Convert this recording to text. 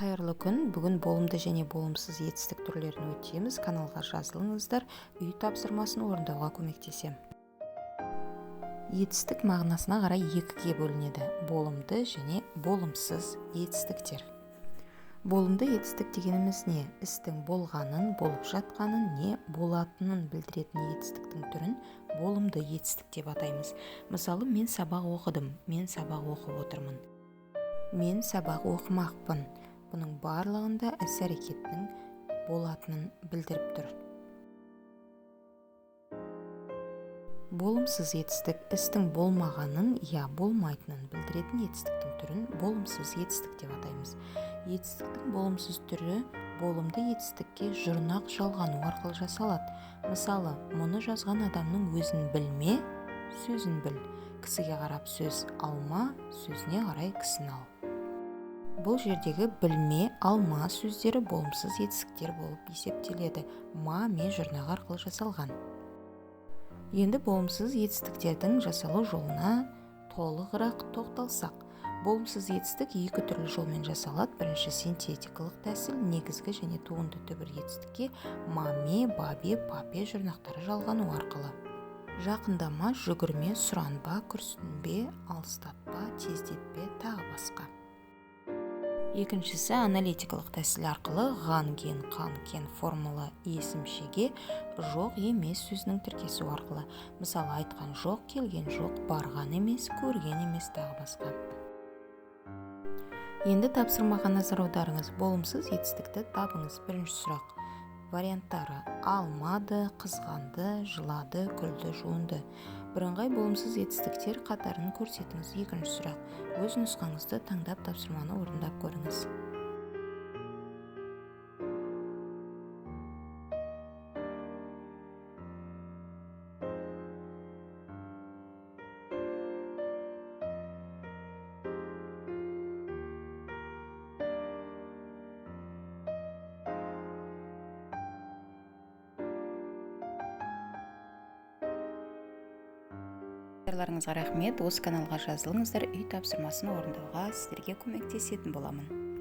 Қайырлы күн. Бүгін болымды және болымсыз етістік түрлерін өтеміз. Каналға жазылыңыздар. Үй тапсырмасын орындауға көмектесем. Етістік мағынасына қарай екіге бөлінеді. Болымды және болымсыз етістіктер. Болымды етістік дегеніміз не? Істің болғанын, болып жатқанын, не болатынын білдіретін етістіктің түрін болымды етістік деп атаймыз. Мысалы, мен сабақ оқыдым, мен сабақ оқып отырмын. Мен сабақ оқымақпын. Бұның барлығында іс-әрекеттің болатынын білдіріп тұр. Болымсыз етістік істің болмағанын, болмайтынын білдіретін етістіктің түрін болымсыз етістік деп атаймыз. Етістіктің болымсыз түрі болымды етістікке жұрнақ жалғану арқылы жасалады. Мысалы, мұны жазған адамның өзін білме, сөзін біл. Кісіге қарап сөз алма, сөзіне қарай кісін ал. Бұл жердегі білме, алма сөздері болымсыз етістіктер болып есептеледі. Ме жұрнақ арқылы жасалған. Енді болымсыз етістіктердің жасалу жолына толығырақ тоқталсақ. Болымсыз етістік екі түрлі жолмен жасалады. Бірінші синтетикалық тәсіл, негізгі және туынды түбір етістікке маме, бабе, папе жұрнақтары жалғану арқылы. Жақындама, жүгірме, сұранба, күрсінбе, алыстатпа, тездетпе, тағы басқа. Екіншісі аналитикалық тәсіл арқылы ған-ген, қан-кен формулы есімшеге жоқ емес сөзінің тіркесу арқылы. Мысалы, айтқан жоқ, келген жоқ, барған емес, көрген емес, тағы басқа. Енді тапсырмаға назар аударыңыз. Болымсыз етістікті табыңыз. Бірінші сұрақ. Варианттары: алмады, қызғанды, жылады, күлді, жуынды. Бірыңғай болымсыз етістіктер қатарын көрсетіңіз. Екінші сұрақ. Өз нұсқаңызды таңдап тапсырманы орындап көріңіз. Назарларыңызға рахмет. Осы каналға жазылыңыздар. Үй тапсырмасын орындауға сіздерге көмектесетін боламын.